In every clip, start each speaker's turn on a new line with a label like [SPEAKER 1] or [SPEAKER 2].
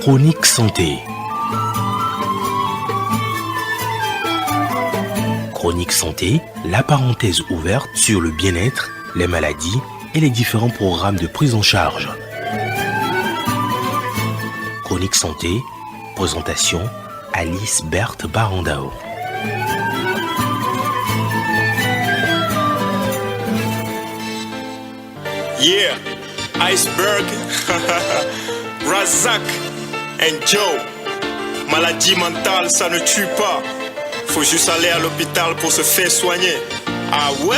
[SPEAKER 1] Chronique santé. Chronique santé, la parenthèse ouverte sur le bien-être, les maladies et les différents programmes de prise en charge. Chronique santé, présentation Alice Berthe Barandao.
[SPEAKER 2] Yeah, Iceberg, Razak and Joe. Maladie mentale, ça ne tue pas. Faut juste aller à l'hôpital pour se faire soigner. Ah ouais?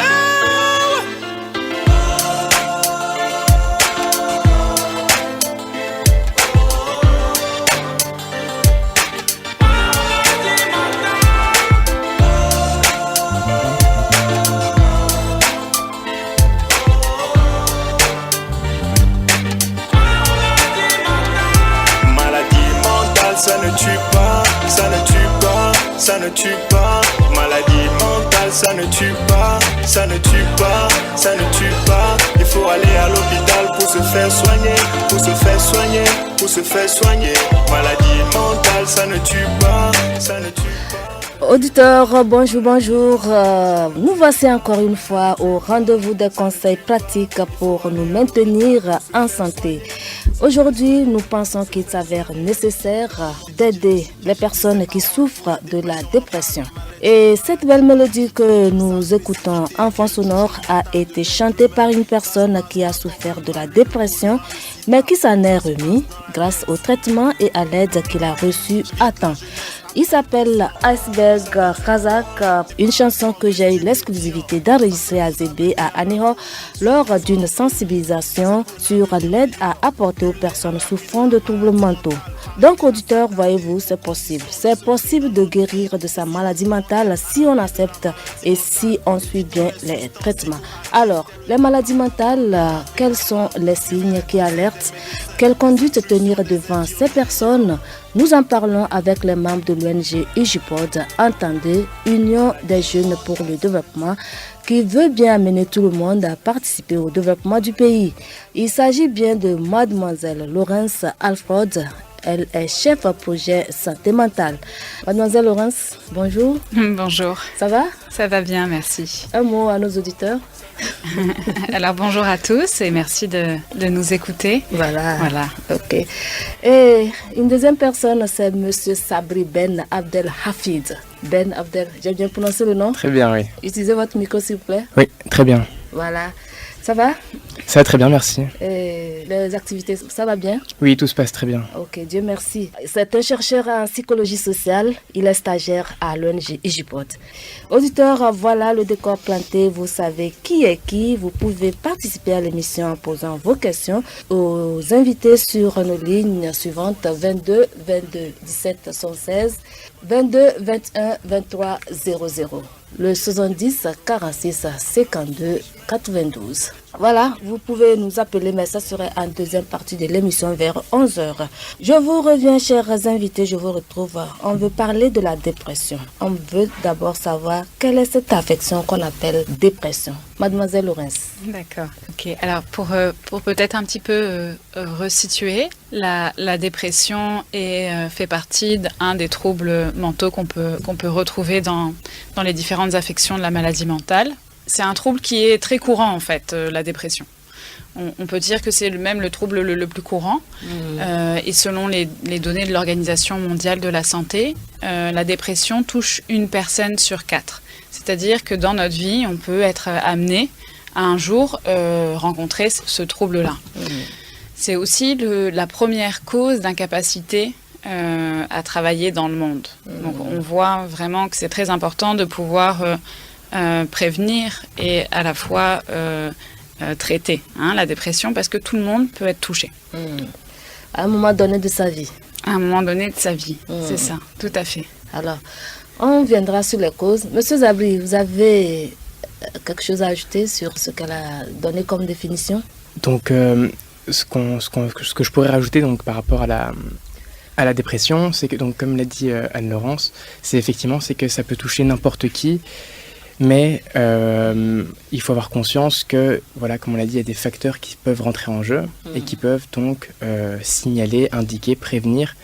[SPEAKER 2] Ça ne tue pas, ça ne tue pas, ça ne tue pas. Maladie mentale, ça ne tue pas, ça ne tue pas, ça ne tue pas. Il faut aller à l'hôpital pour se faire soigner, pour se faire soigner, pour se faire soigner. Maladie mentale, ça ne tue pas, ça ne tue pas.
[SPEAKER 3] Auditeurs, bonjour. Nous voici encore une fois au rendez-vous des conseils pratiques pour nous maintenir en santé. Aujourd'hui, nous pensons qu'il s'avère nécessaire d'aider les personnes qui souffrent de la dépression. Et cette belle mélodie que nous écoutons en fond sonore a été chantée par une personne qui a souffert de la dépression, mais qui s'en est remis grâce au traitement et à l'aide qu'il a reçue à temps. Il s'appelle Iceberg Razak, une chanson que j'ai eu l'exclusivité d'enregistrer à ZB à Aniho lors d'une sensibilisation sur l'aide à apporter aux personnes souffrant de troubles mentaux. Donc, auditeurs, voyez-vous, c'est possible. C'est possible de guérir de sa maladie mentale si on accepte et si on suit bien les traitements. Alors, les maladies mentales, quels sont les signes qui alertent? Quelle conduite tenir devant ces personnes? Nous en parlons avec les membres de l'ONG UJPOD, entendez, Union des jeunes pour le développement, qui veut bien amener tout le monde à participer au développement du pays. Il s'agit bien de Mademoiselle Laurence Alfred. Elle est chef projet santé mentale. Mademoiselle Laurence, bonjour.
[SPEAKER 4] Bonjour.
[SPEAKER 3] Ça va?
[SPEAKER 4] Ça va bien, merci.
[SPEAKER 3] Un mot à nos auditeurs.
[SPEAKER 4] Alors bonjour à tous et merci de nous écouter.
[SPEAKER 3] Voilà. Ok. Et une deuxième personne, c'est Monsieur Sabri Ben Abdel Hafid. Ben Abdel, j'ai bien prononcé le nom?
[SPEAKER 5] Très bien, oui.
[SPEAKER 3] Utilisez votre micro s'il vous plaît.
[SPEAKER 5] Oui, très bien.
[SPEAKER 3] Voilà. Ça va?
[SPEAKER 5] Ça va très bien, merci.
[SPEAKER 3] Et les activités, ça va bien?
[SPEAKER 5] Oui, tout se passe très bien.
[SPEAKER 3] Ok, Dieu merci. C'est un chercheur en psychologie sociale. Il est stagiaire à l'ONG UJPOD. Auditeurs, voilà le décor planté. Vous savez qui est qui. Vous pouvez participer à l'émission en posant vos questions aux invités sur nos lignes suivantes 22 22 17 76 22 21 23 00. Le 70 46 52 92. Voilà, vous pouvez nous appeler, mais ça serait en deuxième partie de l'émission vers 11h. Je vous reviens, chers invités, je vous retrouve. On veut parler de la dépression. On veut d'abord savoir quelle est cette affection qu'on appelle dépression. Mademoiselle Laurence.
[SPEAKER 4] D'accord, ok. Alors pour peut-être un petit peu resituer, la dépression fait partie d'un des troubles mentaux qu'on peut retrouver dans les différentes affections de la maladie mentale. C'est un trouble qui est très courant en fait, la dépression. On peut dire que c'est même le trouble le plus courant. Et selon les données de l'Organisation mondiale de la santé, la dépression touche une personne sur 4. C'est-à-dire que dans notre vie, on peut être amené à un jour rencontrer ce trouble-là. C'est aussi la première cause d'incapacité à travailler dans le monde. Donc on voit vraiment que c'est très important de pouvoir prévenir et à la fois traiter la dépression parce que tout le monde peut être touché.
[SPEAKER 3] À un moment donné de sa vie.
[SPEAKER 4] À un moment donné de sa vie, c'est ça, tout à fait.
[SPEAKER 3] Alors, on viendra sur les causes. Monsieur Zabri, vous avez quelque chose à ajouter sur ce qu'elle a donné comme définition?
[SPEAKER 5] Donc, ce que je pourrais rajouter donc, par rapport à la dépression, c'est que, donc, comme l'a dit Anne-Laurence, c'est que ça peut toucher n'importe qui. Mais il faut avoir conscience que, voilà, comme on l'a dit, il y a des facteurs qui peuvent rentrer en jeu et qui peuvent donc signaler, indiquer, prévenir,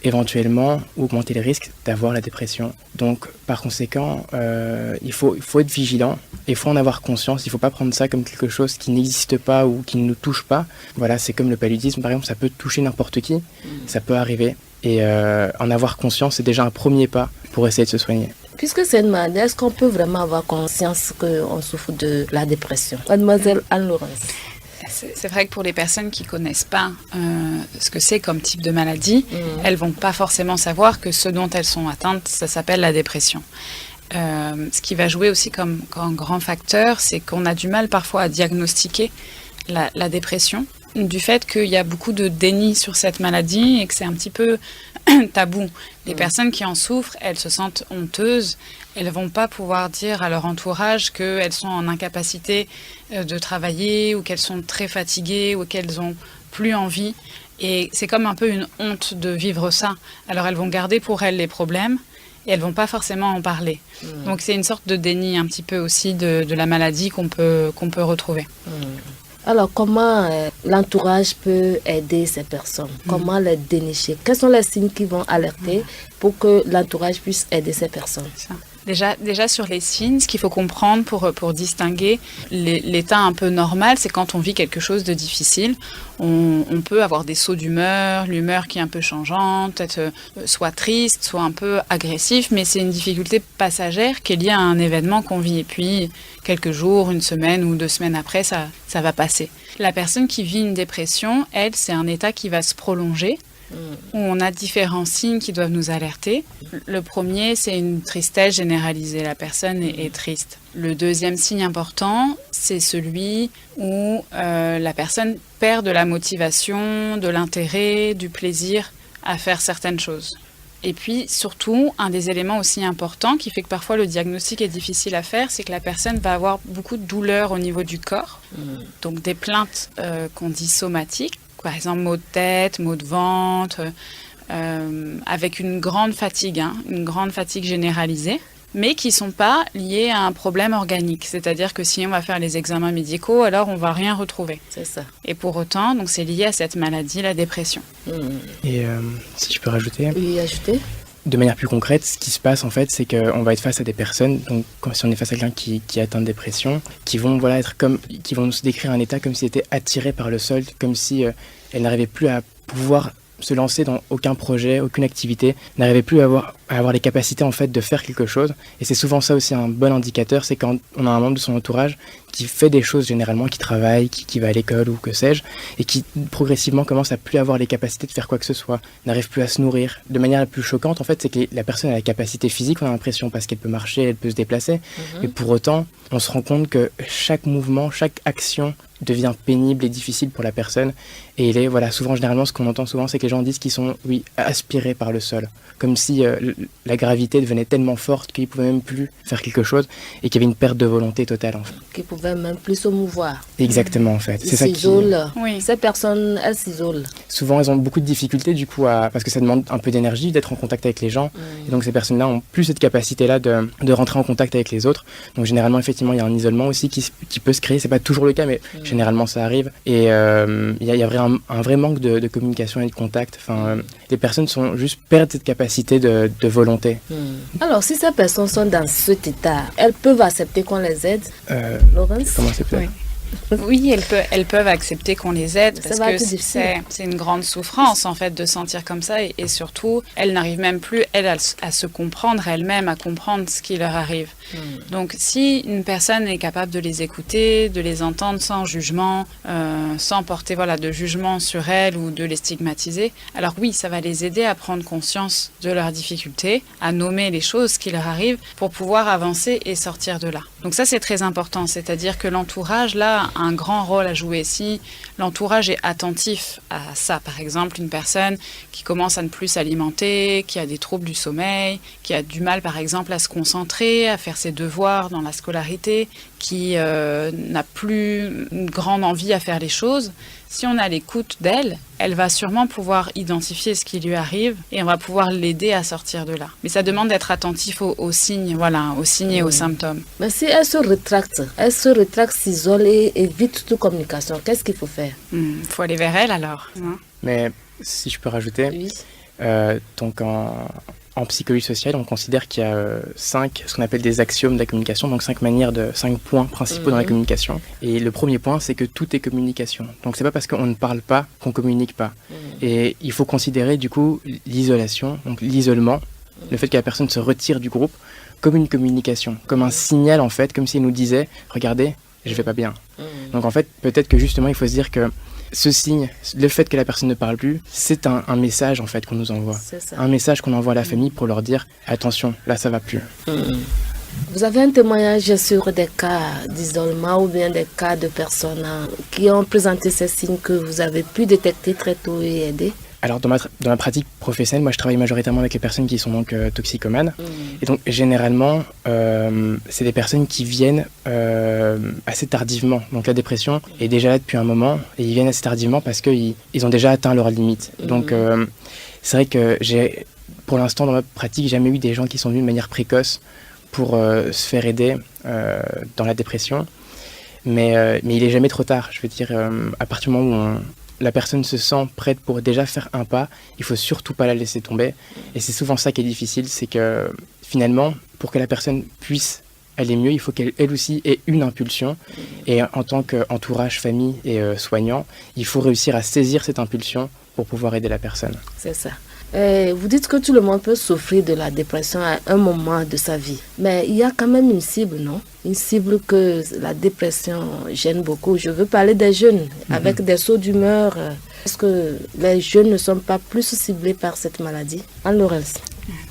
[SPEAKER 5] éventuellement augmenter le risque d'avoir la dépression. Donc, par conséquent, il faut être vigilant, il faut en avoir conscience, il ne faut pas prendre ça comme quelque chose qui n'existe pas ou qui ne nous touche pas. Voilà, c'est comme le paludisme, par exemple, ça peut toucher n'importe qui, ça peut arriver. Et en avoir conscience, c'est déjà un premier pas pour essayer de se soigner.
[SPEAKER 3] Puisque c'est une maladie, est-ce qu'on peut vraiment avoir conscience qu'on souffre de la dépression? Mademoiselle Anne-Laurence.
[SPEAKER 4] C'est vrai que pour les personnes qui ne connaissent pas ce que c'est comme type de maladie, elles ne vont pas forcément savoir que ce dont elles sont atteintes, ça s'appelle la dépression. Ce qui va jouer aussi comme grand facteur, c'est qu'on a du mal parfois à diagnostiquer la dépression, du fait qu'il y a beaucoup de déni sur cette maladie et que c'est un petit peu tabou. Les personnes qui en souffrent, elles se sentent honteuses, elles ne vont pas pouvoir dire à leur entourage qu'elles sont en incapacité de travailler ou qu'elles sont très fatiguées ou qu'elles n'ont plus envie. Et c'est comme un peu une honte de vivre ça. Alors elles vont garder pour elles les problèmes et elles ne vont pas forcément en parler. Donc c'est une sorte de déni un petit peu aussi de la maladie qu'on peut retrouver.
[SPEAKER 3] Alors, comment l'entourage peut aider ces personnes? Comment les dénicher? Quels sont les signes qui vont alerter pour que l'entourage puisse aider ces personnes?
[SPEAKER 4] Déjà sur les signes, ce qu'il faut comprendre pour distinguer l'état un peu normal, c'est quand on vit quelque chose de difficile. On peut avoir des sauts d'humeur, l'humeur qui est un peu changeante, peut-être soit triste, soit un peu agressif, mais c'est une difficulté passagère qui est liée à un événement qu'on vit. Et puis, quelques jours, une semaine ou 2 semaines après, ça va passer. La personne qui vit une dépression, elle, c'est un état qui va se prolonger, où on a différents signes qui doivent nous alerter. Le premier, c'est une tristesse généralisée. La personne est triste. Le deuxième signe important, c'est celui où la personne perd de la motivation, de l'intérêt, du plaisir à faire certaines choses. Et puis, surtout, un des éléments aussi importants qui fait que parfois le diagnostic est difficile à faire, c'est que la personne va avoir beaucoup de douleurs au niveau du corps. Donc des plaintes qu'on dit somatiques. Par exemple, maux de tête, maux de ventre, avec une grande fatigue généralisée, mais qui ne sont pas liées à un problème organique. C'est-à-dire que si on va faire les examens médicaux, alors on ne va rien retrouver.
[SPEAKER 3] C'est ça.
[SPEAKER 4] Et pour autant, donc c'est lié à cette maladie, la dépression.
[SPEAKER 5] Et si je peux rajouter?
[SPEAKER 3] Oui, ajouter.
[SPEAKER 5] De manière plus concrète, ce qui se passe en fait, c'est qu'on va être face à des personnes, donc si on est face à quelqu'un qui est atteint de dépression, qui vont qui vont se décrire un état comme s'ils étaient attirés par le sol, comme si elles n'arrivaient plus à pouvoir se lancer dans aucun projet, aucune activité, n'arrivaient plus à avoir les capacités en fait de faire quelque chose. Et c'est souvent ça aussi un bon indicateur, c'est quand on a un membre de son entourage qui fait des choses généralement, qui travaille, qui va à l'école ou que sais-je, et qui progressivement commence à plus avoir les capacités de faire quoi que ce soit, n'arrive plus à se nourrir. De manière la plus choquante, en fait, c'est que la personne a la capacité physique, on a l'impression, parce qu'elle peut marcher, elle peut se déplacer, et pour autant, on se rend compte que chaque mouvement, chaque action devient pénible et difficile pour la personne. Et souvent, généralement, ce qu'on entend souvent, c'est que les gens disent qu'ils sont, aspirés par le sol. Comme si la gravité devenait tellement forte qu'ils ne pouvaient même plus faire quelque chose et qu'il y avait une perte de volonté totale, en fait.
[SPEAKER 3] Qu'ils ne pouvaient même plus se mouvoir.
[SPEAKER 5] Exactement, en fait.
[SPEAKER 3] Ils s'isolent.
[SPEAKER 4] Oui.
[SPEAKER 3] Ces personnes, elles s'isolent.
[SPEAKER 5] Souvent, elles ont beaucoup de difficultés, du coup, parce que ça demande un peu d'énergie d'être en contact avec les gens. Et donc, ces personnes-là ont plus cette capacité-là de rentrer en contact avec les autres. Donc, généralement, effectivement, il y a un isolement aussi qui peut se créer. C'est pas toujours le cas, mais généralement, ça arrive. Et il y a un vrai manque de communication et de contact. Enfin, les personnes perdent cette capacité de volonté.
[SPEAKER 3] Alors, si ces personnes sont dans cet état, elles peuvent accepter qu'on les aide, Laurence?
[SPEAKER 5] Comment c'est peut-être?
[SPEAKER 4] Oui, elles peuvent accepter qu'on les aide
[SPEAKER 3] Ça
[SPEAKER 4] parce
[SPEAKER 3] va
[SPEAKER 4] que
[SPEAKER 3] être difficile.
[SPEAKER 4] c'est une grande souffrance en fait de sentir comme ça et surtout elles n'arrivent même plus à se comprendre elles-mêmes, à comprendre ce qui leur arrive. Donc si une personne est capable de les écouter, de les entendre sans jugement, sans porter de jugement sur elles ou de les stigmatiser, alors oui, ça va les aider à prendre conscience de leurs difficultés, à nommer les choses qui leur arrivent pour pouvoir avancer et sortir de là. Donc ça c'est très important, c'est-à-dire que l'entourage là a un grand rôle à jouer. Si l'entourage est attentif à ça, par exemple une personne qui commence à ne plus s'alimenter, qui a des troubles du sommeil, qui a du mal par exemple à se concentrer, à faire ses devoirs dans la scolarité, qui n'a plus une grande envie à faire les choses, si on a l'écoute d'elle, elle va sûrement pouvoir identifier ce qui lui arrive et on va pouvoir l'aider à sortir de là. Mais ça demande d'être attentif aux signes, aux signes et aux symptômes.
[SPEAKER 3] Mais si elle se rétracte, s'isole et évite toute communication, qu'est-ce qu'il faut faire?
[SPEAKER 4] Faut aller vers elle alors.
[SPEAKER 5] Mais si je peux rajouter,
[SPEAKER 3] Oui.
[SPEAKER 5] donc en psychologie sociale, on considère qu'il y a 5, ce qu'on appelle des axiomes de la communication, donc 5 points principaux dans la communication. Et le premier point, c'est que tout est communication. Donc c'est pas parce qu'on ne parle pas qu'on communique pas. Et il faut considérer du coup l'isolation, donc l'isolement, le fait que la personne se retire du groupe, comme une communication, comme un signal en fait, comme s'il nous disait « Regardez, je vais pas bien ». Donc en fait, peut-être que justement, il faut se dire que ce signe, le fait que la personne ne parle plus, c'est un message en fait qu'on nous envoie.
[SPEAKER 3] C'est ça.
[SPEAKER 5] Un message qu'on envoie à la famille pour leur dire « Attention, là ça va plus ».
[SPEAKER 3] Vous avez un témoignage sur des cas d'isolement ou bien des cas de personnes qui ont présenté ces signes que vous avez pu détecter très tôt et aider?
[SPEAKER 5] Alors dans ma pratique professionnelle, moi je travaille majoritairement avec les personnes qui sont donc toxicomanes. Et donc généralement, c'est des personnes qui viennent assez tardivement. Donc la dépression est déjà là depuis un moment et ils viennent assez tardivement parce qu'ils ont déjà atteint leurs limites. Donc c'est vrai que pour l'instant dans ma pratique, jamais eu des gens qui sont venus de manière précoce pour se faire aider dans la dépression. Mais il est jamais trop tard. Je veux dire, à partir du moment où la personne se sent prête pour déjà faire un pas, il faut surtout pas la laisser tomber. Et c'est souvent ça qui est difficile, c'est que finalement, pour que la personne puisse aller mieux, il faut qu'elle aussi ait une impulsion. Et en tant qu'entourage, famille et soignant, il faut réussir à saisir cette impulsion pour pouvoir aider la personne.
[SPEAKER 3] C'est ça. Vous dites que tout le monde peut souffrir de la dépression à un moment de sa vie. Mais il y a quand même une cible, non? Une cible que la dépression gêne beaucoup. Je veux parler des jeunes avec des sauts d'humeur. Est-ce que les jeunes ne sont pas plus ciblés par cette maladie? Anne-Laurence.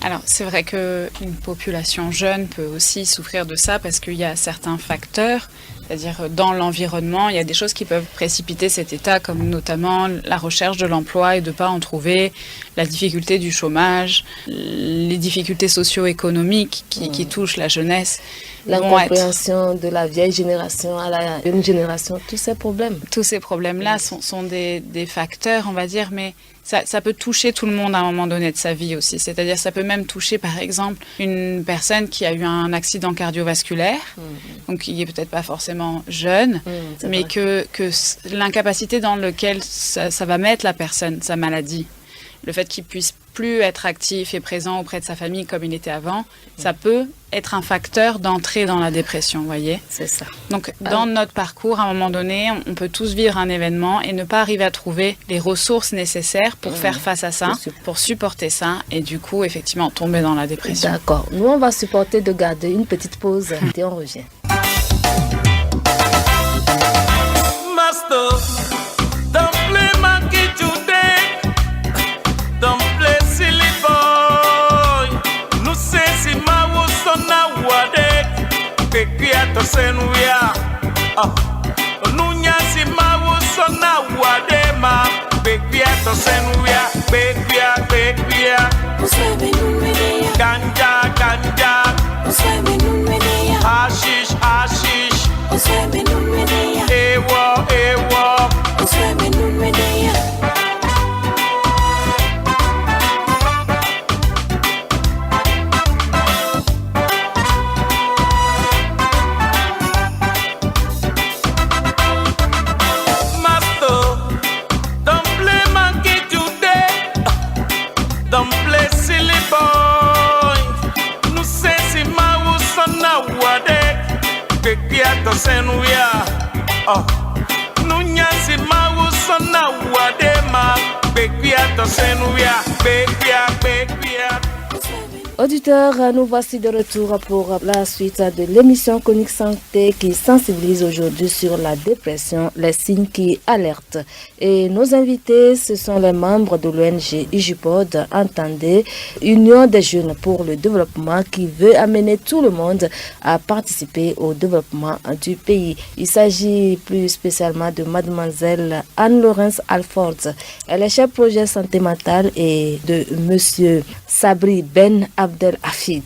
[SPEAKER 4] Alors, c'est vrai qu'une population jeune peut aussi souffrir de ça parce qu'il y a certains facteurs, c'est-à-dire dans l'environnement, il y a des choses qui peuvent précipiter cet état, comme notamment la recherche de l'emploi et de ne pas en trouver, la difficulté du chômage, les difficultés socio-économiques qui touchent la jeunesse.
[SPEAKER 3] L'incompréhension de la vieille génération à la jeune génération, tous ces problèmes.
[SPEAKER 4] Tous ces problèmes-là sont des facteurs, on va dire, mais ça peut toucher tout le monde à un moment donné de sa vie aussi. C'est-à-dire, ça peut même toucher, par exemple, une personne qui a eu un accident cardiovasculaire, donc qui n'est peut-être pas forcément jeune, mais que l'incapacité dans laquelle ça va mettre la personne, sa maladie, le fait qu'il puisse plus être actif et présent auprès de sa famille comme il était avant, ça peut être un facteur d'entrée dans la dépression, vous voyez.
[SPEAKER 3] C'est ça.
[SPEAKER 4] Donc, dans notre parcours, à un moment donné, on peut tous vivre un événement et ne pas arriver à trouver les ressources nécessaires pour faire face à ça, pour supporter ça, et du coup, effectivement, tomber dans la dépression.
[SPEAKER 3] D'accord. Nous, on va supporter de garder une petite pause et on revient.
[SPEAKER 6] Master, don't play monkey today. Don't play silly boy. No say si ma wo sona wade. Pekia to senuya. Nunya si ma wo sona wade ma. Pekia to senuya. Pekia. Ganja. Hashish. Ewo. Senuya, nunya si mausona wadema, bekia to senuya, bekia.
[SPEAKER 3] Auditeurs, nous voici de retour pour la suite de l'émission Chronique Santé qui sensibilise aujourd'hui sur la dépression, les signes qui alertent. Et nos invités, ce sont les membres de l'ONG IJUPOD, entendez, Union des jeunes pour le développement, qui veut amener tout le monde à participer au développement du pays. Il s'agit plus spécialement de mademoiselle Anne-Laurence Alford. Elle est chef projet santé mentale et de monsieur Sabri Ben Abdel Hafid.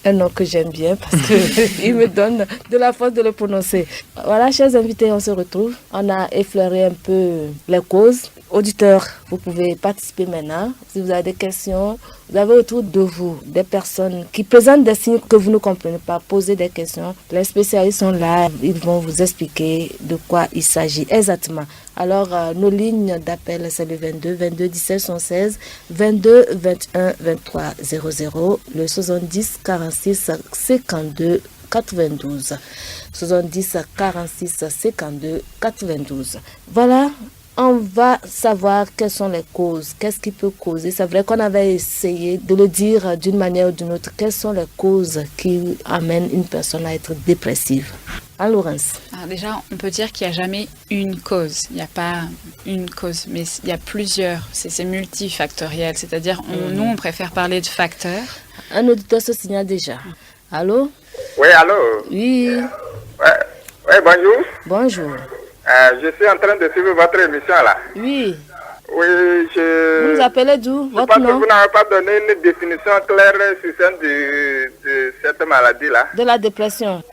[SPEAKER 3] un nom que j'aime bien parce qu'il me donne de la force de le prononcer. Voilà, chers invités, on se retrouve. On a effleuré un peu les causes. Auditeurs, vous pouvez participer maintenant. Si vous avez des questions, vous avez autour de vous des personnes qui présentent des signes que vous ne comprenez pas, posez des questions. Les spécialistes sont là, ils vont vous expliquer de quoi il s'agit exactement. Alors, nos lignes d'appel, c'est le 22 22 17 76, 22 21 23 00, le 70 46 52 92. 70 46 52 92. Voilà. On va savoir quelles sont les causes, qu'est-ce qui peut causer. C'est vrai qu'on avait essayé de le dire d'une manière ou d'une autre. Quelles sont les causes qui amènent une personne à être dépressive? Hein, Laurence?
[SPEAKER 4] Alors déjà, on peut dire qu'il n'y a jamais une cause. Il n'y a pas une cause, mais il y a plusieurs. C'est multifactoriel. C'est-à-dire, nous, on préfère parler de facteurs.
[SPEAKER 3] Un auditeur se signale déjà. Allô?
[SPEAKER 7] Oui, allô?
[SPEAKER 3] Oui.
[SPEAKER 7] Ouais, bonjour.
[SPEAKER 3] Bonjour.
[SPEAKER 7] Je suis en train de suivre votre émission là.
[SPEAKER 3] Oui.
[SPEAKER 7] Oui,
[SPEAKER 3] Vous nous appelez d'où?
[SPEAKER 7] Je
[SPEAKER 3] Votre
[SPEAKER 7] pense que
[SPEAKER 3] nom?
[SPEAKER 7] vous n'avez pas donné une définition claire sur celle de cette maladie là.
[SPEAKER 3] De la dépression.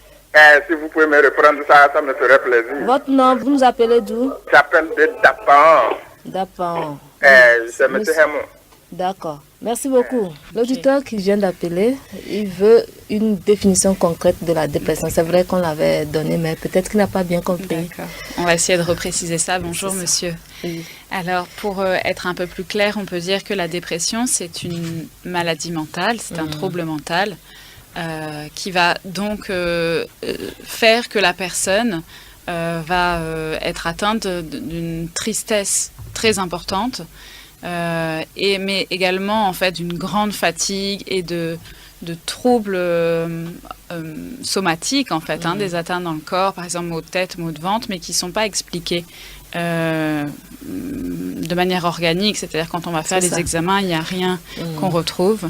[SPEAKER 7] Si vous pouvez me reprendre ça, ça me ferait plaisir.
[SPEAKER 3] Votre nom, vous nous appelez d'où?
[SPEAKER 7] J'appelle de Dapan.
[SPEAKER 3] Dapan.
[SPEAKER 7] C'est M. Hemou.
[SPEAKER 3] D'accord. Merci beaucoup. L'auditeur qui vient d'appeler, il veut une définition concrète de la dépression. C'est vrai qu'on l'avait donné, mais peut-être qu'il n'a pas bien compris.
[SPEAKER 4] D'accord. On va essayer de repréciser ça. Bonjour,
[SPEAKER 3] C'est ça.
[SPEAKER 4] monsieur.
[SPEAKER 3] Oui.
[SPEAKER 4] Alors, pour être un peu plus clair, on peut dire que la dépression, c'est une maladie mentale, c'est un trouble mental qui va donc faire que la personne va être atteinte d'une tristesse très importante, mais également en fait d'une grande fatigue et de troubles somatiques en fait, des atteintes dans le corps, par exemple maux de tête, maux de ventre, mais qui ne sont pas expliqués de manière organique, c'est-à-dire quand on va faire les examens, il n'y a rien qu'on retrouve.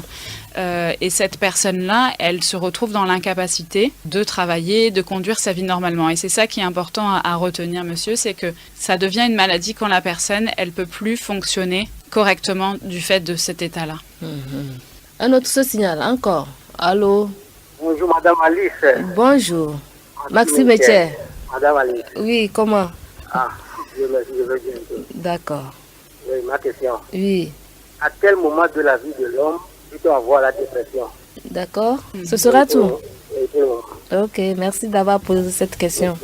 [SPEAKER 4] Et cette personne-là, elle se retrouve dans l'incapacité de travailler, de conduire sa vie normalement. Et c'est ça qui est important à retenir, monsieur, c'est que ça devient une maladie quand la personne, elle ne peut plus fonctionner correctement du fait de cet état-là.
[SPEAKER 3] Un autre se signale encore. Allô?
[SPEAKER 8] Bonjour Madame Alice.
[SPEAKER 3] Bonjour. Maxime Etier.
[SPEAKER 8] Madame Alice.
[SPEAKER 3] Oui, comment?
[SPEAKER 8] Je veux bien.
[SPEAKER 3] D'accord.
[SPEAKER 8] Oui, ma question.
[SPEAKER 3] Oui,
[SPEAKER 8] À quel moment de la vie de l'homme peut-on avoir la dépression?
[SPEAKER 3] d'accord. Ce sera tout.
[SPEAKER 8] Oui, pour le moment.
[SPEAKER 3] Ok, merci d'avoir posé cette question.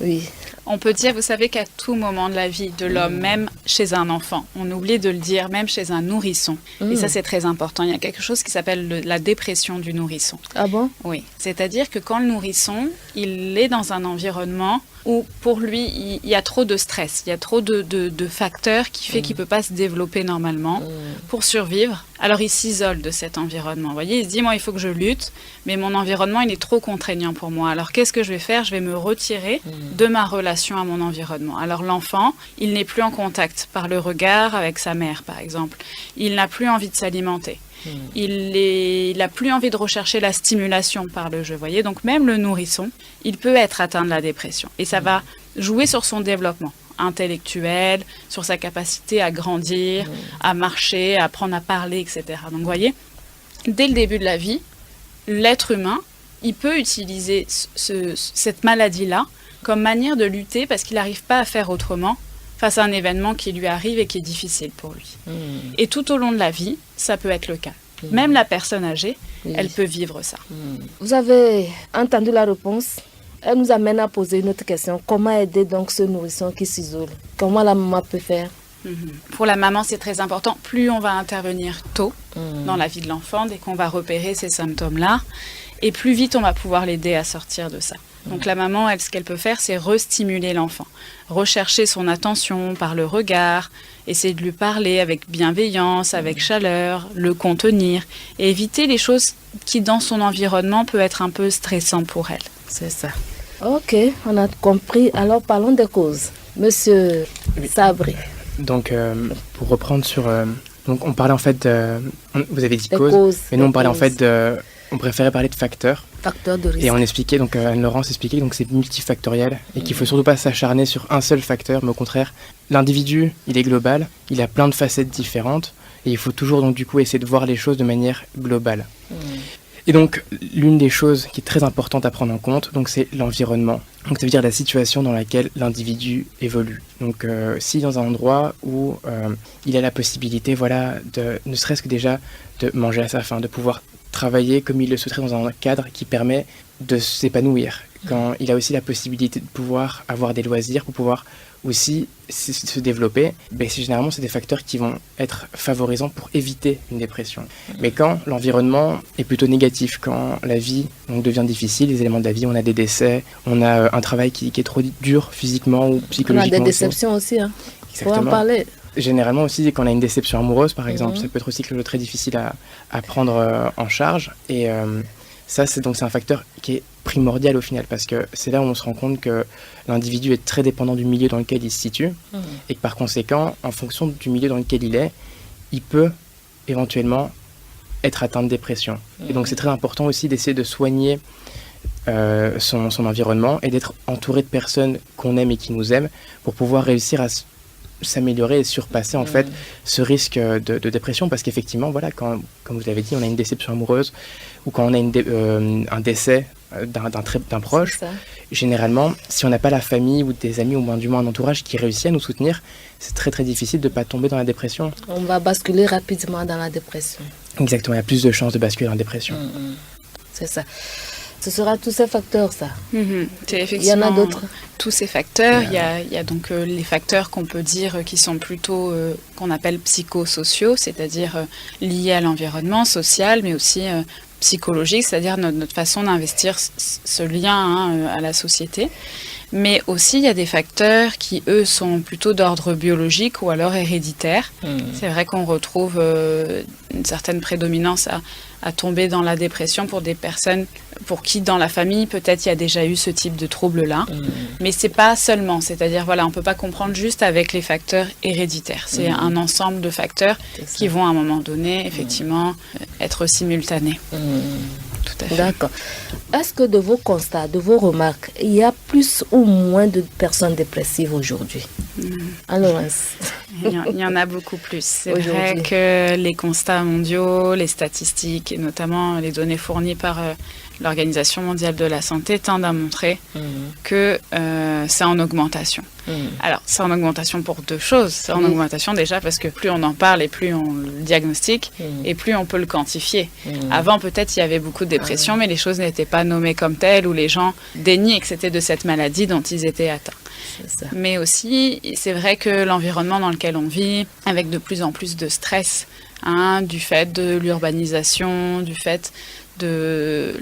[SPEAKER 3] Oui.
[SPEAKER 4] On peut dire, vous savez qu'à tout moment de la vie de l'homme, même chez un enfant, on oublie de le dire, même chez un nourrisson. Et ça, c'est très important. Il y a quelque chose qui s'appelle la dépression du nourrisson.
[SPEAKER 3] Ah bon?
[SPEAKER 4] Oui, c'est-à-dire que quand le nourrisson, il est dans un environnement où pour lui, il y a trop de stress, il y a trop de facteurs qui fait qu'il ne peut pas se développer normalement pour survivre. Alors il s'isole de cet environnement. Vous voyez, il se dit, moi, il faut que je lutte, mais mon environnement, il est trop contraignant pour moi. Alors qu'est-ce que je vais faire? Je vais me retirer de ma relation à mon environnement. Alors l'enfant, il n'est plus en contact par le regard avec sa mère, par exemple. Il n'a plus envie de s'alimenter. Il n'a plus envie de rechercher la stimulation par le jeu, voyez. Donc même le nourrisson, il peut être atteint de la dépression. Et ça va jouer sur son développement intellectuel, sur sa capacité à grandir, à marcher, à apprendre à parler, etc. Donc vous voyez, dès le début de la vie, l'être humain, il peut utiliser cette maladie-là comme manière de lutter parce qu'il n'arrive pas à faire autrement face à un événement qui lui arrive et qui est difficile pour lui. Et tout au long de la vie, ça peut être le cas. Même la personne âgée, elle peut vivre ça.
[SPEAKER 3] Vous avez entendu la réponse. Elle nous amène à poser une autre question. Comment aider donc ce nourrisson qui s'isole? Comment la maman peut faire?
[SPEAKER 4] Pour la maman, c'est très important. Plus on va intervenir tôt dans la vie de l'enfant, dès qu'on va repérer ces symptômes-là, et plus vite on va pouvoir l'aider à sortir de ça. Donc la maman, elle, ce qu'elle peut faire, c'est restimuler l'enfant, rechercher son attention par le regard, essayer de lui parler avec bienveillance, avec chaleur, le contenir, et éviter les choses qui, dans son environnement, peuvent être un peu stressantes pour elle.
[SPEAKER 3] C'est ça. Ok, on a compris. Alors parlons des causes. Monsieur Sabri.
[SPEAKER 5] Donc, pour reprendre sur... donc, on parlait en fait... vous avez dit
[SPEAKER 3] Des
[SPEAKER 5] causes,
[SPEAKER 3] causes,
[SPEAKER 5] mais nous, on
[SPEAKER 3] des
[SPEAKER 5] parlait en
[SPEAKER 3] causes.
[SPEAKER 5] fait de... On préférait parler de facteurs.
[SPEAKER 3] Facteur de risque.
[SPEAKER 5] Et on expliquait, donc Anne-Laurence expliquait, donc c'est multifactoriel et qu'il faut surtout pas s'acharner sur un seul facteur, mais au contraire, l'individu, il est global, il a plein de facettes différentes et il faut toujours donc du coup essayer de voir les choses de manière globale. Et donc, l'une des choses qui est très importante à prendre en compte, donc, c'est l'environnement. Donc, ça veut dire la situation dans laquelle l'individu évolue. Donc, si dans un endroit où il a la possibilité, voilà, ne serait-ce que déjà de manger à sa faim, de pouvoir travailler comme il le souhaiterait dans un cadre qui permet de s'épanouir, quand il a aussi la possibilité de pouvoir avoir des loisirs, pour pouvoir aussi se développer, généralement c'est des facteurs qui vont être favorisants pour éviter une dépression. Mais quand l'environnement est plutôt négatif, quand la vie donc, devient difficile, les éléments de la vie, on a des décès, on a un travail qui est trop dur physiquement ou psychologiquement.
[SPEAKER 3] On a des déceptions aussi, hein. Faut en parler.
[SPEAKER 5] Généralement aussi, quand on a une déception amoureuse par exemple, ça peut être aussi quelque chose de très difficile à prendre en charge. Et ça, c'est un facteur qui est primordial au final, parce que c'est là où on se rend compte que l'individu est très dépendant du milieu dans lequel il se situe, et que par conséquent, en fonction du milieu dans lequel il peut éventuellement être atteint de dépression. Et donc c'est très important aussi d'essayer de soigner son environnement et d'être entouré de personnes qu'on aime et qui nous aiment pour pouvoir réussir à s'améliorer et surpasser en fait ce risque de dépression, parce qu'effectivement voilà, quand, comme vous l'avez dit, on a une déception amoureuse ou quand on a un décès d'un proche, généralement si on n'a pas la famille ou des amis ou moins du moins un entourage qui réussit à nous soutenir, c'est très très difficile de ne pas tomber dans la dépression.
[SPEAKER 3] On va basculer rapidement dans la dépression.
[SPEAKER 5] Exactement, il y a plus de chances de basculer dans la dépression.
[SPEAKER 3] C'est ça. Ce sera tous ces facteurs, ça.
[SPEAKER 4] C'est effectivement,
[SPEAKER 3] il y en a d'autres.
[SPEAKER 4] Tous ces facteurs. Il y a donc les facteurs qu'on peut dire qui sont plutôt, qu'on appelle psychosociaux, c'est-à-dire liés à l'environnement social, mais aussi psychologique, c'est-à-dire notre façon d'investir ce lien à la société. Mais aussi, il y a des facteurs qui, eux, sont plutôt d'ordre biologique ou alors héréditaire. C'est vrai qu'on retrouve une certaine prédominance à tomber dans la dépression pour des personnes pour qui, dans la famille, peut-être il y a déjà eu ce type de trouble-là. Mais c'est pas seulement, c'est-à-dire, voilà, on peut pas comprendre juste avec les facteurs héréditaires. C'est un ensemble de facteurs qui vont, à un moment donné, effectivement, être simultanés. Tout à fait.
[SPEAKER 3] D'accord. Est-ce que de vos constats, de vos remarques, il y a plus ou moins de personnes dépressives aujourd'hui? Alors,
[SPEAKER 4] il y en a beaucoup plus. C'est vrai que les constats mondiaux, les statistiques et notamment les données fournies par l'Organisation mondiale de la santé tendent à montrer que c'est en augmentation. Alors, c'est en augmentation pour deux choses. C'est en augmentation déjà parce que plus on en parle et plus on le diagnostique et plus on peut le quantifier. Avant, peut-être, il y avait beaucoup de dépression, mais les choses n'étaient pas nommées comme telles ou les gens déniaient que c'était de cette maladie dont ils étaient atteints. Mais aussi, c'est vrai que l'environnement dans lequel on vit, avec de plus en plus de stress, du fait de l'urbanisation, du fait de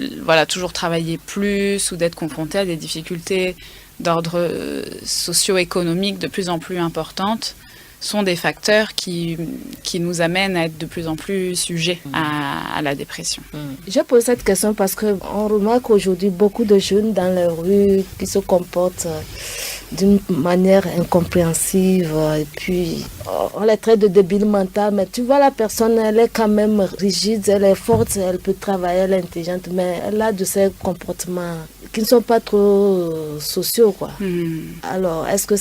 [SPEAKER 4] toujours travailler plus ou d'être confronté à des difficultés d'ordre socio-économique de plus en plus importantes, sont des facteurs qui nous amènent à être de plus en plus sujets à la dépression.
[SPEAKER 3] Je pose cette question parce qu'on remarque aujourd'hui beaucoup de jeunes dans les rues qui se comportent d'une manière incompréhensive et puis on les traite de débiles mentaux, mais tu vois la personne, elle est quand même rigide, elle est forte, elle peut travailler, elle est intelligente, mais elle a de ces comportements qui ne sont pas trop sociaux, quoi. Alors, est-ce que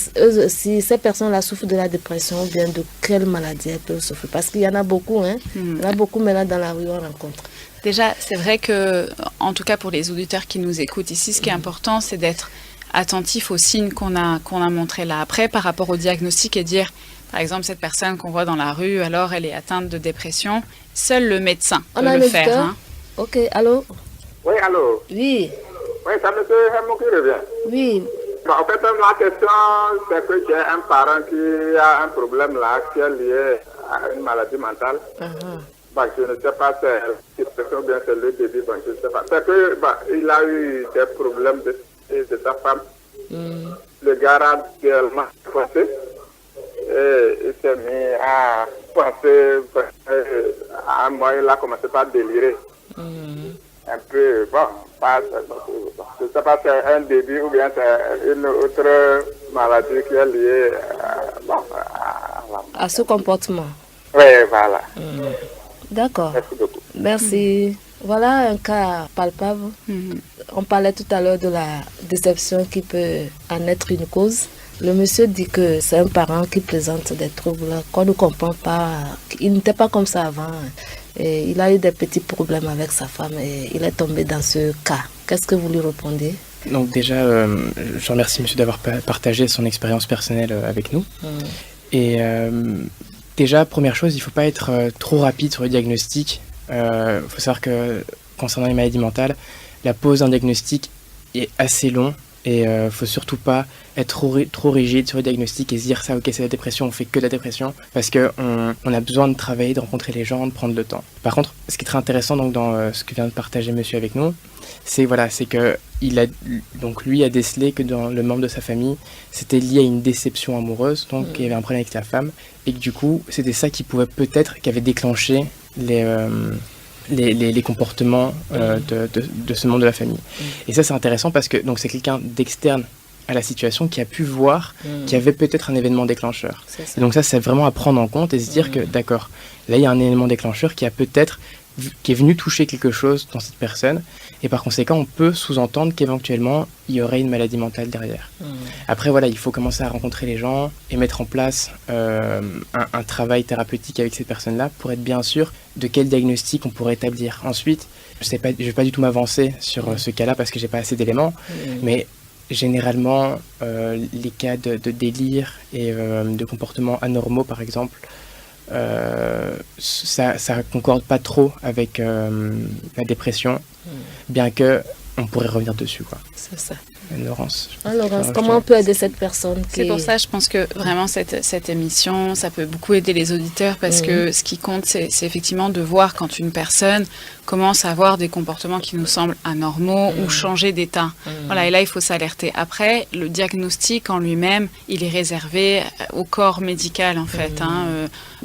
[SPEAKER 3] si ces personnes-là souffrent de la dépression, ou bien de quelle maladie elles peuvent souffrir? Parce qu'il y en a beaucoup, hein. Il y en a beaucoup maintenant dans la rue, on rencontre.
[SPEAKER 4] Déjà, c'est vrai que, en tout cas pour les auditeurs qui nous écoutent ici, ce qui est important, c'est d'être attentif aux signes qu'on a montrés là après par rapport au diagnostic et dire, par exemple, cette personne qu'on voit dans la rue, alors elle est atteinte de dépression. Seul le médecin peut le faire.
[SPEAKER 3] Ok, allô?
[SPEAKER 7] Oui, allô?
[SPEAKER 3] Oui.
[SPEAKER 7] Oui, c'est M. Hermon qui revient.
[SPEAKER 3] Oui.
[SPEAKER 7] En fait, la question, c'est que j'ai un parent qui a un problème là, qui est lié à une maladie mentale. Je ne sais pas si c'est bien c'est le début, je ne sais pas. C'est que il a eu des problèmes de sa femme. Le gars a réellement pensé. Et il s'est mis à penser, à un moment, il a commencé par délirer. Un peu, je ne sais pas si c'est un début ou bien c'est une autre maladie qui est liée
[SPEAKER 3] à ce comportement.
[SPEAKER 7] Oui, voilà.
[SPEAKER 3] D'accord.
[SPEAKER 7] Merci beaucoup.
[SPEAKER 3] Merci. Voilà un cas palpable. On parlait tout à l'heure de la déception qui peut en être une cause. Le monsieur dit que c'est un parent qui présente des troubles qu'on ne comprend pas. Il n'était pas comme ça avant. Et il a eu des petits problèmes avec sa femme et il est tombé dans ce cas. Qu'est-ce que vous lui répondez?
[SPEAKER 5] Donc déjà, je remercie monsieur d'avoir partagé son expérience personnelle avec nous. Et déjà, première chose, il ne faut pas être trop rapide sur le diagnostic. Il faut savoir que concernant les maladies mentales, la pose d'un diagnostic est assez long. Et il ne faut surtout pas être trop rigide sur le diagnostic et se dire ça, ok, c'est la dépression, on fait que de la dépression, parce qu'on a besoin de travailler, de rencontrer les gens, de prendre le temps. Par contre, ce qui est très intéressant donc, dans ce que vient de partager monsieur avec nous, c'est que lui a décelé que dans le membre de sa famille, c'était lié à une déception amoureuse, donc il y avait un problème avec sa femme, et que du coup, c'était ça qui avait déclenché les comportements de ce membre de la famille. Et ça, c'est intéressant parce que donc, c'est quelqu'un d'externe à la situation qui a pu voir qu'il y avait peut-être un événement déclencheur. Et donc ça, c'est vraiment à prendre en compte et se dire que, d'accord, là, il y a un élément déclencheur qui est venu toucher quelque chose dans cette personne, et par conséquent, on peut sous-entendre qu'éventuellement, il y aurait une maladie mentale derrière. Après, voilà, il faut commencer à rencontrer les gens et mettre en place un travail thérapeutique avec ces personnes-là pour être bien sûr de quel diagnostic on pourrait établir. Ensuite, je ne vais pas du tout m'avancer sur ce cas-là parce que j'ai pas assez d'éléments, mais généralement, les cas de délire et de comportements anormaux, par exemple, ça concorde pas trop avec la dépression, bien que on pourrait revenir dessus, quoi.
[SPEAKER 3] C'est ça.
[SPEAKER 5] Laurence,
[SPEAKER 3] comment on peut aider cette personne
[SPEAKER 4] C'est pour ça, je pense que vraiment cette émission, ça peut beaucoup aider les auditeurs parce que ce qui compte, c'est effectivement de voir quand une personne commence à avoir des comportements qui nous semblent anormaux ou changer d'état. Voilà, et là, il faut s'alerter. Après, le diagnostic en lui-même, il est réservé au corps médical, en fait.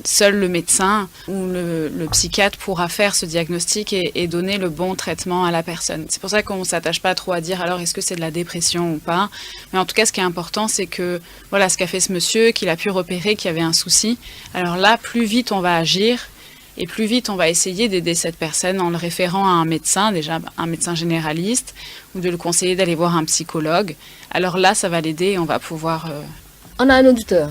[SPEAKER 4] Seul le médecin ou le psychiatre pourra faire ce diagnostic et donner le bon traitement à la personne. C'est pour ça qu'on ne s'attache pas trop à dire, alors, est-ce que c'est de la dépression ou pas? Mais en tout cas, ce qui est important, c'est que, voilà, ce qu'a fait ce monsieur, qu'il a pu repérer qu'il y avait un souci. Alors là, plus vite on va agir, et plus vite on va essayer d'aider cette personne en le référant à un médecin, déjà un médecin généraliste, ou de le conseiller d'aller voir un psychologue. Alors là, ça va l'aider et on va pouvoir...
[SPEAKER 3] On a un auditeur.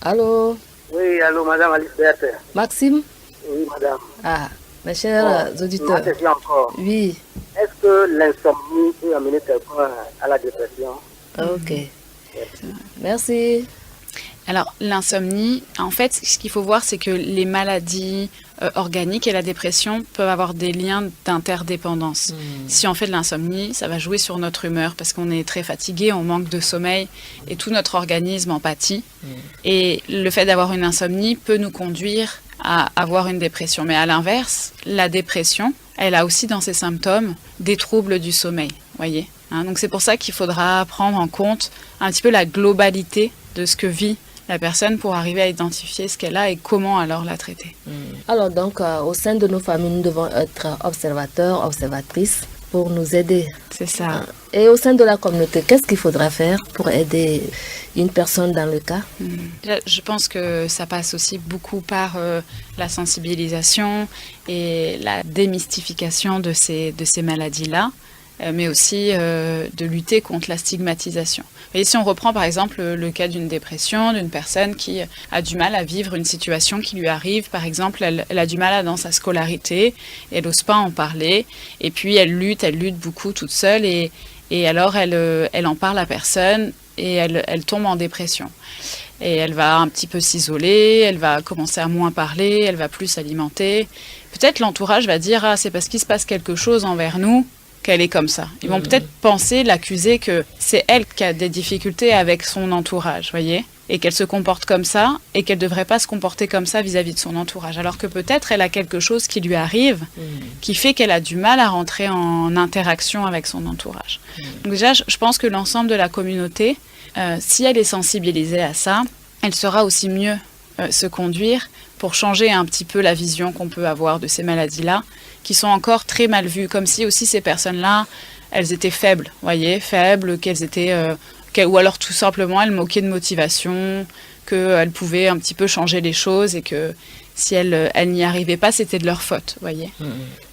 [SPEAKER 3] Allô?
[SPEAKER 8] Oui, allô, madame Alice Berthe.
[SPEAKER 3] Maxime?
[SPEAKER 8] Oui, madame.
[SPEAKER 3] Ah, mes chers auditeurs.
[SPEAKER 8] Encore.
[SPEAKER 3] Oui.
[SPEAKER 8] Est-ce que l'insomnie peut amener quelqu'un à la dépression?
[SPEAKER 3] Ok. Merci.
[SPEAKER 4] Alors, l'insomnie, en fait, ce qu'il faut voir, c'est que les maladies organiques et la dépression peuvent avoir des liens d'interdépendance. Si on fait de l'insomnie, ça va jouer sur notre humeur parce qu'on est très fatigué, on manque de sommeil et tout notre organisme en pâtit. Et le fait d'avoir une insomnie peut nous conduire à avoir une dépression. Mais à l'inverse, la dépression, elle a aussi dans ses symptômes des troubles du sommeil, voyez. Donc c'est pour ça qu'il faudra prendre en compte un petit peu la globalité de ce que vit la personne pour arriver à identifier ce qu'elle a et comment alors la traiter.
[SPEAKER 3] Alors donc, au sein de nos familles, nous devons être observateurs, observatrices pour nous aider.
[SPEAKER 4] C'est ça.
[SPEAKER 3] Et au sein de la communauté, qu'est-ce qu'il faudra faire pour aider une personne dans le cas?
[SPEAKER 4] Je pense que ça passe aussi beaucoup par la sensibilisation et la démystification de ces maladies-là. Mais aussi de lutter contre la stigmatisation. Et si on reprend par exemple le cas d'une dépression, d'une personne qui a du mal à vivre une situation qui lui arrive, par exemple elle a du mal dans sa scolarité, elle n'ose pas en parler, et puis elle lutte beaucoup toute seule, et alors elle en parle à personne, et elle tombe en dépression. Et elle va un petit peu s'isoler, elle va commencer à moins parler, elle va plus s'alimenter. Peut-être l'entourage va dire « Ah, c'est parce qu'il se passe quelque chose envers nous », qu'elle est comme ça. Ils vont peut-être penser, l'accuser que c'est elle qui a des difficultés avec son entourage, voyez, et qu'elle se comporte comme ça, et qu'elle ne devrait pas se comporter comme ça vis-à-vis de son entourage. Alors que peut-être elle a quelque chose qui lui arrive, qui fait qu'elle a du mal à rentrer en interaction avec son entourage. Donc déjà, je pense que l'ensemble de la communauté, si elle est sensibilisée à ça, elle saura aussi mieux se conduire pour changer un petit peu la vision qu'on peut avoir de ces maladies-là, qui sont encore très mal vues, comme si aussi ces personnes-là, elles étaient faibles, voyez, faibles, qu'elles étaient, ou alors tout simplement elles moquaient de motivation, qu'elles pouvaient un petit peu changer les choses et que si elles n'y arrivaient pas, c'était de leur faute, voyez.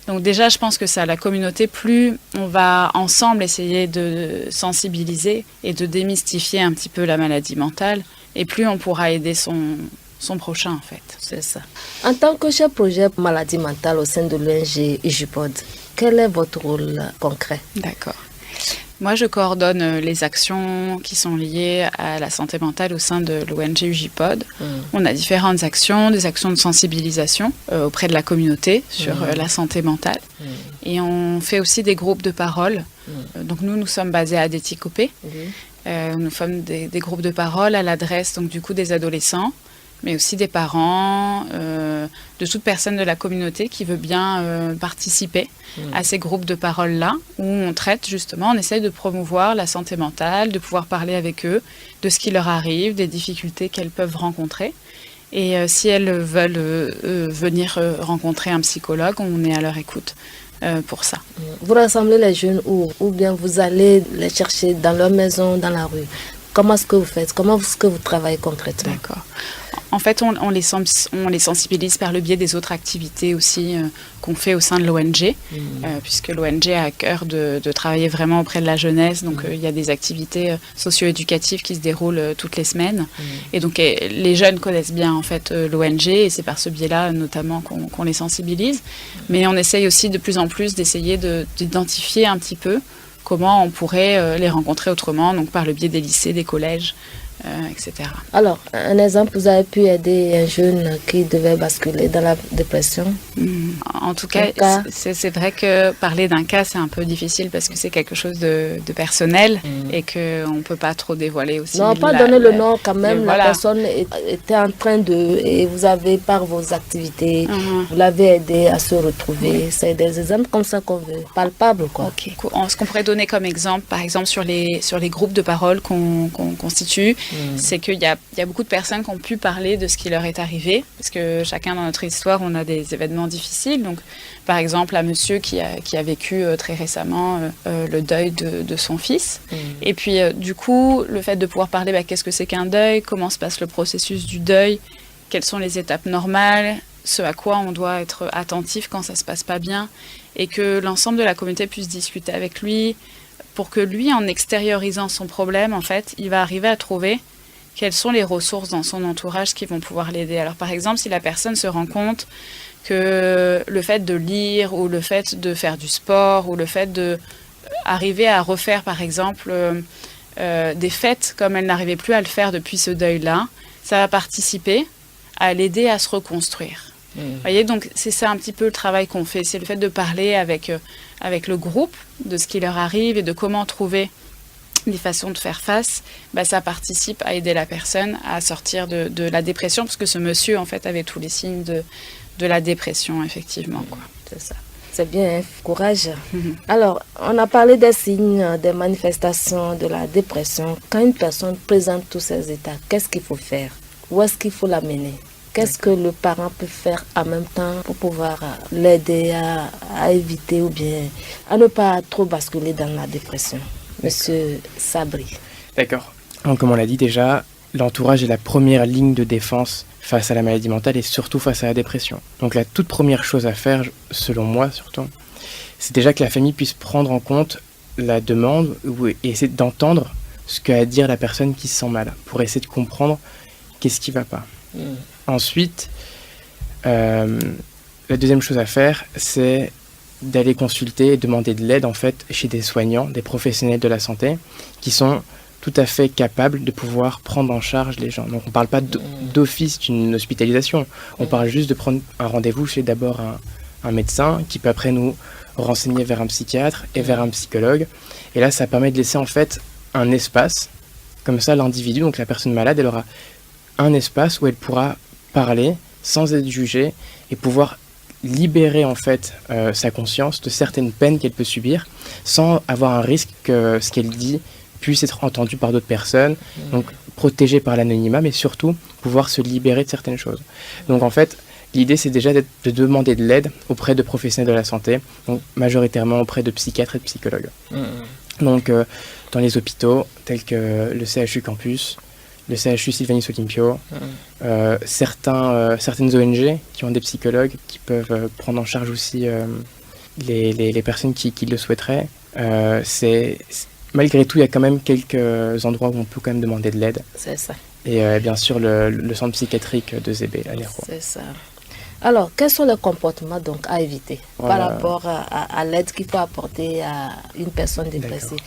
[SPEAKER 4] Donc déjà, je pense que ça, la communauté, plus on va ensemble essayer de sensibiliser et de démystifier un petit peu la maladie mentale, et plus on pourra aider son son prochain, en fait.
[SPEAKER 3] C'est ça. En tant que chef projet maladie mentale au sein de l'ONG UJPOD, quel est votre rôle concret?
[SPEAKER 4] D'accord. Moi, je coordonne les actions qui sont liées à la santé mentale au sein de l'ONG UJPOD. On a différentes actions, des actions de sensibilisation auprès de la communauté sur la santé mentale. Et on fait aussi des groupes de parole. Donc nous sommes basés à Déticopé. Nous sommes des groupes de parole à l'adresse donc, du coup, des adolescents, mais aussi des parents, de toute personne de la communauté qui veut bien participer à ces groupes de parole-là, où on traite justement, on essaye de promouvoir la santé mentale, de pouvoir parler avec eux de ce qui leur arrive, des difficultés qu'elles peuvent rencontrer. Et si elles veulent venir rencontrer un psychologue, on est à leur écoute pour ça.
[SPEAKER 3] Vous rassemblez les jeunes ou bien vous allez les chercher dans leur maison, dans la rue? Comment est-ce que vous faites? Comment est-ce que vous travaillez concrètement?
[SPEAKER 4] D'accord. En fait, on les sensibilise par le biais des autres activités aussi qu'on fait au sein de l'ONG, puisque l'ONG a à cœur de travailler vraiment auprès de la jeunesse. Donc, il y a des activités socio-éducatives qui se déroulent toutes les semaines. Et donc, les jeunes connaissent bien en fait l'ONG et c'est par ce biais-là notamment qu'on les sensibilise. Mais on essaye aussi de plus en plus d'essayer d'identifier un petit peu comment on pourrait les rencontrer autrement, donc par le biais des lycées, des collèges, etc.
[SPEAKER 3] Alors, un exemple, vous avez pu aider un jeune qui devait basculer dans la dépression?
[SPEAKER 4] En tout cas, c'est vrai que parler d'un cas, c'est un peu difficile parce que c'est quelque chose de personnel et qu'on ne peut pas trop dévoiler aussi.
[SPEAKER 3] Non, pas donner le nom quand même. La personne était en train et vous avez, par vos activités, vous l'avez aidé à se retrouver. C'est des exemples comme ça qu'on veut, palpables, quoi.
[SPEAKER 4] Okay. Ce qu'on pourrait donner comme exemple, par exemple, sur les groupes de parole qu'on constitue, c'est qu'il y a beaucoup de personnes qui ont pu parler de ce qui leur est arrivé, parce que chacun dans notre histoire, on a des événements difficiles. Donc, par exemple, un monsieur qui a vécu très récemment le deuil de son fils. Et puis, du coup, le fait de pouvoir parler, qu'est-ce que c'est qu'un deuil, comment se passe le processus du deuil, quelles sont les étapes normales, ce à quoi on doit être attentif quand ça se passe pas bien, et que l'ensemble de la communauté puisse discuter avec lui, pour que lui, en extériorisant son problème, en fait, il va arriver à trouver quelles sont les ressources dans son entourage qui vont pouvoir l'aider. Alors, par exemple, si la personne se rend compte que le fait de lire ou le fait de faire du sport ou le fait d'arriver à refaire, par exemple, des fêtes comme elle n'arrivait plus à le faire depuis ce deuil-là, ça va participer à l'aider à se reconstruire. Vous voyez, donc c'est ça un petit peu le travail qu'on fait, c'est le fait de parler avec le groupe de ce qui leur arrive et de comment trouver des façons de faire face. Ça participe à aider la personne à sortir de la dépression, parce que ce monsieur en fait avait tous les signes de la dépression, effectivement, quoi.
[SPEAKER 3] C'est ça. C'est bien, hein? Courage. Alors, on a parlé des signes, des manifestations de la dépression. Quand une personne présente tous ces états, qu'est-ce qu'il faut faire? Où est-ce qu'il faut l'amener? Qu'est-ce que le parent peut faire en même temps pour pouvoir l'aider à éviter ou bien à ne pas trop basculer dans la dépression? Monsieur Sabri.
[SPEAKER 5] D'accord. Donc, comme on l'a dit déjà, l'entourage est la première ligne de défense face à la maladie mentale et surtout face à la dépression. Donc la toute première chose à faire, selon moi surtout, c'est déjà que la famille puisse prendre en compte la demande et essayer d'entendre ce qu'a à dire la personne qui se sent mal, pour essayer de comprendre qu'est-ce qui ne va pas. Ensuite, la deuxième chose à faire, c'est d'aller consulter et demander de l'aide en fait chez des soignants, des professionnels de la santé qui sont tout à fait capables de pouvoir prendre en charge les gens. Donc on ne parle pas d'office d'une hospitalisation, on parle juste de prendre un rendez-vous chez d'abord un médecin qui peut après nous renseigner vers un psychiatre et vers un psychologue. Et là, ça permet de laisser en fait un espace, comme ça l'individu, donc la personne malade, elle aura un espace où elle pourra parler sans être jugée et pouvoir libérer en fait sa conscience de certaines peines qu'elle peut subir sans avoir un risque que ce qu'elle dit puisse être entendu par d'autres personnes, donc protégée par l'anonymat, mais surtout pouvoir se libérer de certaines choses. Donc en fait, l'idée c'est déjà de demander de l'aide auprès de professionnels de la santé, donc majoritairement auprès de psychiatres et de psychologues. Donc dans les hôpitaux tels que le CHU Campus, le CHU Sylvanus Olympio, certaines ONG qui ont des psychologues qui peuvent prendre en charge aussi les personnes qui le souhaiteraient. Malgré tout, il y a quand même quelques endroits où on peut quand même demander de l'aide.
[SPEAKER 3] C'est ça.
[SPEAKER 5] et bien sûr le centre psychiatrique de Zébé à l'Hérault.
[SPEAKER 3] C'est ça. Alors, quels sont les comportements donc à éviter par rapport à l'aide qu'il faut apporter à une personne dépressive?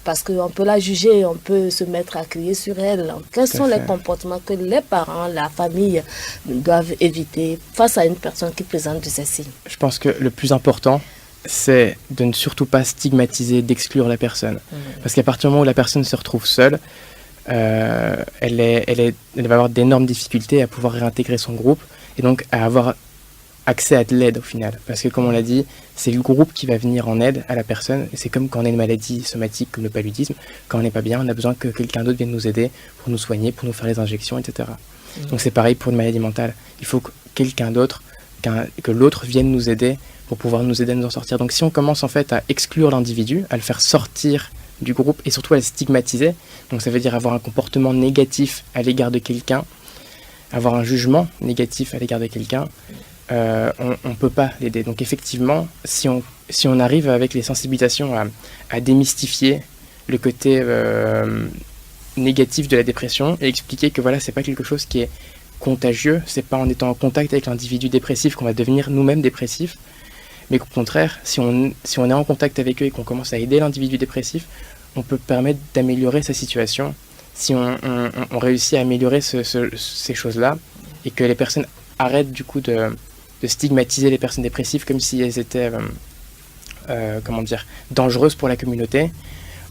[SPEAKER 3] Parce qu'on peut la juger, on peut se mettre à crier sur elle. Quels sont les comportements que les parents, la famille doivent éviter face à une personne qui présente de ces signes?
[SPEAKER 5] Je pense que le plus important, c'est de ne surtout pas stigmatiser, d'exclure la personne. Parce qu'à partir du moment où la personne se retrouve seule, elle va avoir d'énormes difficultés à pouvoir réintégrer son groupe et donc à avoir accès à de l'aide au final. Parce que comme on l'a dit, c'est le groupe qui va venir en aide à la personne. Et c'est comme quand on a une maladie somatique comme le paludisme, quand on n'est pas bien, on a besoin que quelqu'un d'autre vienne nous aider pour nous soigner, pour nous faire les injections, etc. Donc c'est pareil pour une maladie mentale. Il faut que quelqu'un d'autre, que l'autre vienne nous aider pour pouvoir nous aider à nous en sortir. Donc si on commence en fait à exclure l'individu, à le faire sortir du groupe et surtout à le stigmatiser, donc ça veut dire avoir un comportement négatif à l'égard de quelqu'un, avoir un jugement négatif à l'égard de quelqu'un, on ne peut pas l'aider. Donc effectivement, si on arrive avec les sensibilisations à démystifier le côté négatif de la dépression et expliquer que voilà, c'est pas quelque chose qui est contagieux, c'est pas en étant en contact avec l'individu dépressif qu'on va devenir nous-mêmes dépressifs, mais qu'au contraire, si on est en contact avec eux et qu'on commence à aider l'individu dépressif, on peut permettre d'améliorer sa situation. Si on réussit à améliorer ces choses-là et que les personnes arrêtent du coup de stigmatiser les personnes dépressives comme si elles étaient dangereuses pour la communauté,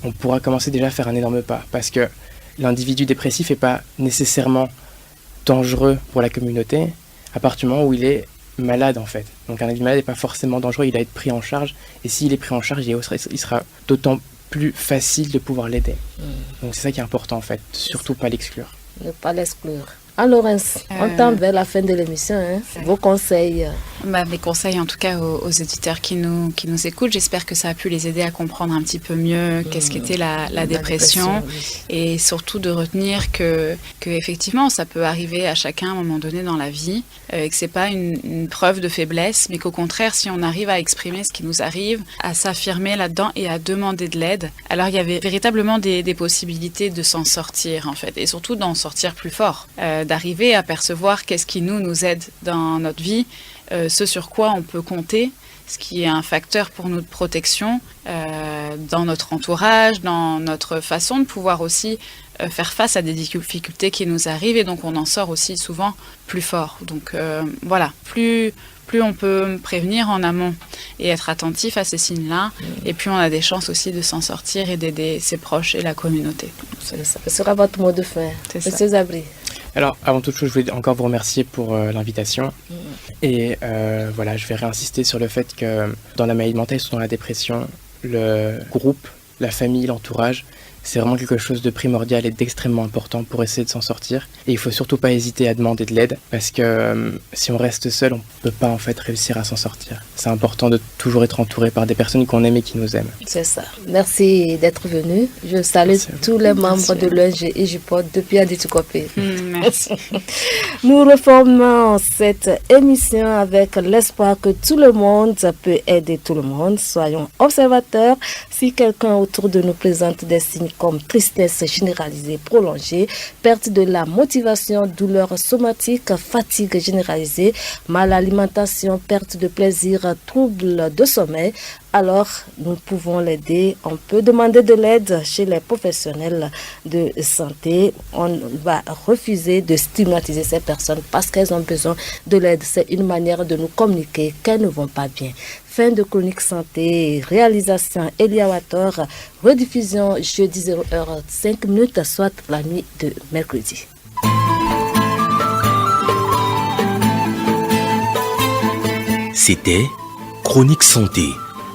[SPEAKER 5] on pourra commencer déjà à faire un énorme pas. Parce que l'individu dépressif n'est pas nécessairement dangereux pour la communauté à partir du moment où il est malade en fait. Donc un individu malade n'est pas forcément dangereux, il va être pris en charge. Et s'il est pris en charge, il sera d'autant plus facile de pouvoir l'aider. Donc c'est ça qui est important en fait, surtout pas l'exclure.
[SPEAKER 3] Ne pas l'exclure. Alors, on tend vers la fin de l'émission. Vos conseils?
[SPEAKER 4] Mes conseils, en tout cas, aux éditeurs qui nous écoutent, j'espère que ça a pu les aider à comprendre un petit peu mieux qu'est-ce qu'était la dépression et surtout de retenir que effectivement, ça peut arriver à chacun à un moment donné dans la vie et que c'est pas une preuve de faiblesse, mais qu'au contraire, si on arrive à exprimer ce qui nous arrive, à s'affirmer là-dedans et à demander de l'aide, alors il y avait véritablement des possibilités de s'en sortir, en fait, et surtout d'en sortir plus fort. D'arriver à percevoir qu'est-ce qui nous aide dans notre vie, ce sur quoi on peut compter, ce qui est un facteur pour nous de protection dans notre entourage, dans notre façon de pouvoir aussi faire face à des difficultés qui nous arrivent et donc on en sort aussi souvent plus fort. Donc voilà, plus on peut prévenir en amont et être attentif à ces signes-là, et plus on a des chances aussi de s'en sortir et d'aider ses proches et la communauté.
[SPEAKER 3] C'est ça. Ce sera votre mot de fin. Monsieur Zabri.
[SPEAKER 5] Alors, avant toute chose, je voulais encore vous remercier pour l'invitation. Et voilà, je vais réinsister sur le fait que dans la maladie mentale, surtout dans la dépression, le groupe, la famille, l'entourage, c'est vraiment quelque chose de primordial et d'extrêmement important pour essayer de s'en sortir. Et il faut surtout pas hésiter à demander de l'aide parce que si on reste seul, on peut pas en fait réussir à s'en sortir. C'est important de toujours être entouré par des personnes qu'on aime et qui nous aiment.
[SPEAKER 3] C'est ça. Merci d'être venu. Je salue tous les membres de l'ONG Ejipod depuis Adétukopé.
[SPEAKER 4] Merci.
[SPEAKER 3] Nous reformons cette émission avec l'espoir que tout le monde peut aider tout le monde. Soyons observateurs. Si quelqu'un autour de nous présente des signes comme tristesse généralisée prolongée, perte de la motivation, douleur somatique, fatigue généralisée, malalimentation, perte de plaisir, troubles de sommeil, alors nous pouvons l'aider. On peut demander de l'aide chez les professionnels de santé. On va refuser de stigmatiser ces personnes parce qu'elles ont besoin de l'aide. C'est une manière de nous communiquer qu'elles ne vont pas bien. Fin de Chronique Santé, réalisation Elia Wator, rediffusion jeudi 0h05, soit la nuit de mercredi.
[SPEAKER 1] C'était Chronique Santé,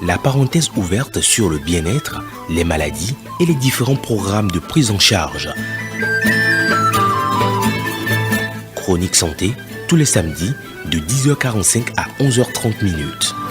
[SPEAKER 1] la parenthèse ouverte sur le bien-être, les maladies et les différents programmes de prise en charge. Chronique Santé, tous les samedis de 10h45 à 11h30.